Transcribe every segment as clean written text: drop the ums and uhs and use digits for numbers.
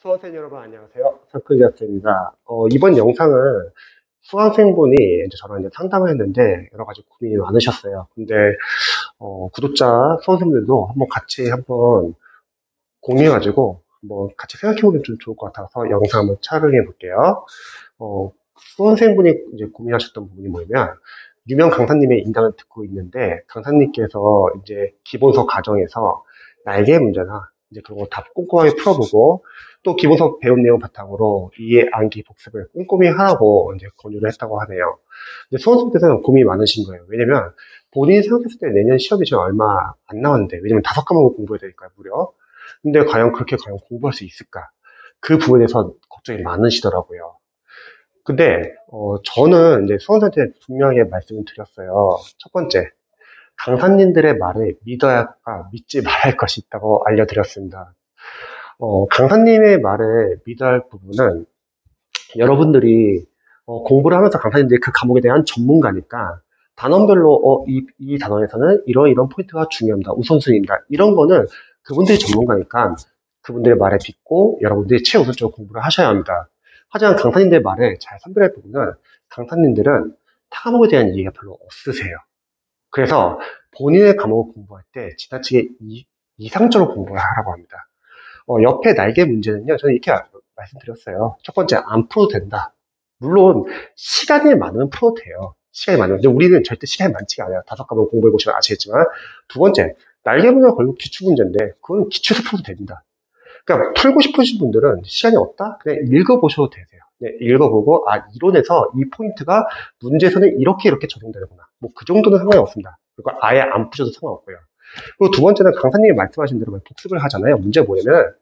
수험생 여러분 안녕하세요. 서클기학생입니다. 이번 영상은 수강생분이 이제 저랑 이제 상담을 했는데 여러 가지 고민이 많으셨어요. 근데 구독자 수험생들도 한번 공유해가지고 한번 같이 생각해보면 좀 좋을 것 같아서 영상 한번 촬영해 볼게요. 수험생분이 이제 고민하셨던 부분이 뭐냐면 유명 강사님의 인강을 듣고 있는데 강사님께서 이제 기본서 과정에서 날개 문제나 이제 그런 거 다 꼼꼼하게 풀어보고 또 기본서 배운 내용 바탕으로 이해 암기 복습을 꼼꼼히 하라고 이제 권유를 했다고 하네요. 근데 수험생께서는 고민이 많으신 거예요. 왜냐면 본인이 생각했을 때 내년 시험이 지금 얼마 안 남았는데 왜냐면 5과목을 공부해야 되니까요, 무려. 근데 과연 공부할 수 있을까? 그 부분에 대해서 걱정이 많으시더라고요. 근데 저는 이제 수험생한테 분명하게 말씀을 드렸어요. 첫 번째, 강사님들의 말을 믿어야 할까, 믿지 말아야 할 것이 있다고 알려드렸습니다. 강사님의 말을 믿어야 할 부분은 여러분들이 공부를 하면서 강사님들이 그 과목에 대한 전문가니까 단원별로 이 단원에서는 이런 포인트가 중요합니다. 우선순위입니다. 이런 거는 그분들이 전문가니까 그분들의 말에 믿고 여러분들이 최우선적으로 공부를 하셔야 합니다. 하지만 강사님들의 말을 잘 선별할 부분은 강사님들은 타 과목에 대한 이해가 별로 없으세요. 그래서 본인의 과목을 공부할 때 지나치게 이상적으로 공부를 하라고 합니다. 옆에 날개 문제는요, 저는 이렇게 말씀드렸어요. 첫 번째, 안 풀어도 된다. 물론, 시간이 많으면 풀어도 돼요. 시간이 많으면. 근데 우리는 절대 시간이 많지가 않아요. 5과목 공부해보시면 아시겠지만. 두 번째, 날개 문제가 결국 기출문제인데, 그건 기출에서 풀어도 됩니다. 그러니까 풀고 싶으신 분들은 시간이 없다? 그냥 읽어보셔도 되세요. 네, 읽어보고, 이론에서 이 포인트가 문제에서는 이렇게 적용되는구나. 뭐, 그 정도는 상관이 없습니다. 그리고 아예 안 푸셔도 상관없고요. 그리고 두 번째는 강사님이 말씀하신 대로 복습을 하잖아요. 문제가 뭐냐면,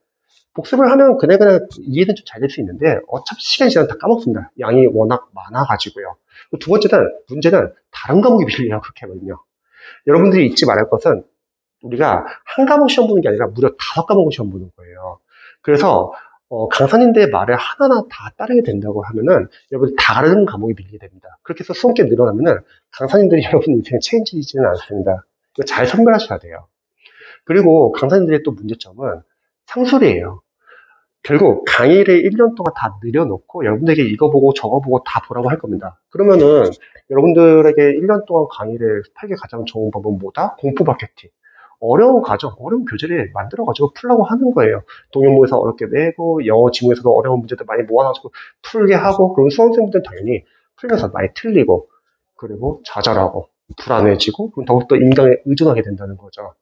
복습을 하면 그냥 이해는 좀 잘 될 수 있는데, 어차피 시간이 지나면 다 까먹습니다. 양이 워낙 많아가지고요. 그리고 두 번째는, 문제는 다른 과목이 밀리려고 그렇게 하거든요. 여러분들이 잊지 말할 것은, 우리가 한 과목 시험 보는 게 아니라 무려 5과목 시험 보는 거예요. 그래서 강사님들의 말을 하나하나 다 따르게 된다고 하면은 여러분 다른 과목이 밀리게 됩니다. 그렇게 해서 수험이 늘어나면은 강사님들이 여러분 인생에 책임지지는 않습니다. 이거 잘 선별하셔야 돼요. 그리고 강사님들의 또 문제점은 상술이에요. 결국 강의를 1년 동안 다 늘려놓고 여러분들에게 이거 보고 저거 보고 다 보라고 할 겁니다. 그러면은 여러분들에게 1년 동안 강의를 하기 가장 좋은 법은 뭐다? 공포 마케팅. 어려운 과정, 어려운 교재를 만들어가지고 풀라고 하는 거예요. 동영모에서 어렵게 내고, 영어 지문에서도 어려운 문제들 많이 모아가지고 풀게 하고, 그럼 수험생분들은 당연히 풀면서 많이 틀리고, 그리고 좌절하고, 불안해지고, 그럼 더욱더 인강에 의존하게 된다는 거죠.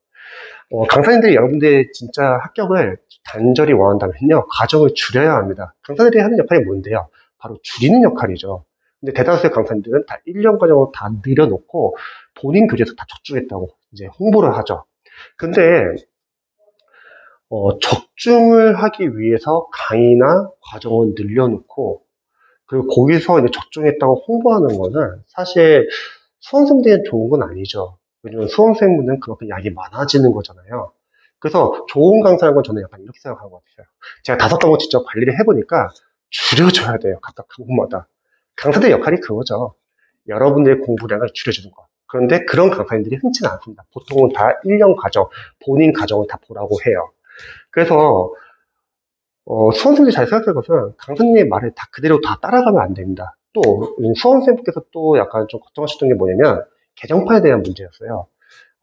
강사님들이 여러분들의 진짜 합격을 간절히 원한다면요, 과정을 줄여야 합니다. 강사들이 하는 역할이 뭔데요? 바로 줄이는 역할이죠. 근데 대다수의 강사님들은 다 1년 과정으로 다 늘려놓고 본인 교재에서 다 적중했다고 이제 홍보를 하죠. 근데 적중을 하기 위해서 강의나 과정을 늘려놓고 그리고 거기서 이제 적중했다고 홍보하는 거는 사실 수험생들은 좋은 건 아니죠. 왜냐면 수험생분은 그만큼 양이 많아지는 거잖아요. 그래서 좋은 강사라는 건 저는 약간 이렇게 생각하는 것 같아요. 제가 5과목 직접 관리를 해보니까 줄여줘야 돼요. 각각 과목마다. 강사들 역할이 그거죠. 여러분들의 공부량을 줄여주는 것. 그런데 그런 강사님들이 흔치는 않습니다. 보통은 다 1년 과정, 본인 과정을 다 보라고 해요. 그래서 수험생들이 잘 생각할 것은 강사님의 말을 다 그대로 다 따라가면 안 됩니다. 또 수험생분께서 또 약간 좀 걱정하셨던 게 뭐냐면 개정판에 대한 문제였어요.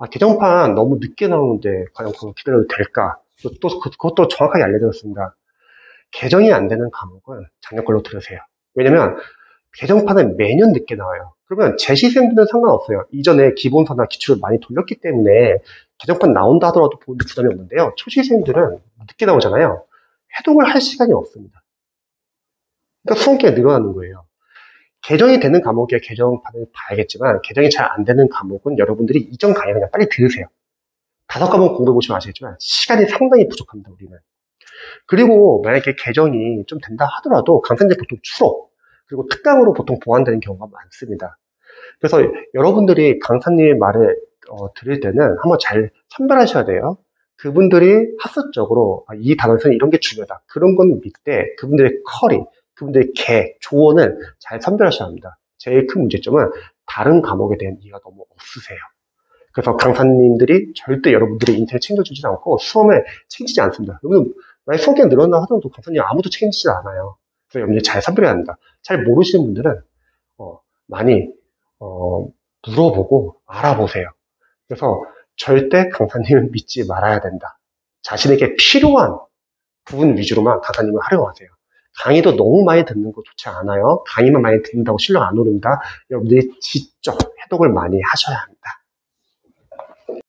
개정판 너무 늦게 나오는데 과연 그거 기다려도 될까? 그것도 정확하게 알려드렸습니다. 개정이 안 되는 과목은 작년 걸로 들으세요. 왜냐면 개정판은 매년 늦게 나와요. 그러면 재시생분은 상관없어요. 이전에 기본서나 기출을 많이 돌렸기 때문에 개정판 나온다 하더라도 보는데 부담이 없는데요. 초시생들은 늦게 나오잖아요. 해독을 할 시간이 없습니다. 그러니까 수험기가 늘어나는 거예요. 개정이 되는 과목에 개정판을 봐야겠지만 개정이 잘 안 되는 과목은 여러분들이 이전 강의 그냥 빨리 들으세요. 5과목 공부해 보시면 아시겠지만 시간이 상당히 부족합니다. 우리는. 그리고 만약에 개정이 좀 된다 하더라도 강사님들 보통 추로 그리고 특강으로 보통 보완되는 경우가 많습니다. 그래서 여러분들이 강사님의 말을 들을 때는 한번 잘 선별하셔야 돼요. 그분들이 학습적으로 이 단어에서는 이런 게 중요하다. 그런 건 밑에 그분들의 커리, 그분들의 조언을 잘 선별하셔야 합니다. 제일 큰 문제점은 다른 과목에 대한 이해가 너무 없으세요. 그래서 강사님들이 절대 여러분들의 인생을 챙겨주지 않고 수험에 챙기지 않습니다. 여러분 만약 수강생 늘어나 하더라도 강사님 아무도 책임지지 않아요. 그래서 여러분들이 잘 선별해야 합니다. 잘 모르시는 분들은 많이 물어보고 알아보세요. 그래서 절대 강사님을 믿지 말아야 된다. 자신에게 필요한 부분 위주로만 강사님을 활용하세요. 강의도 너무 많이 듣는 거 좋지 않아요. 강의만 많이 듣는다고 실력 안 오른다. 여러분들이 직접 해독을 많이 하셔야 합니다.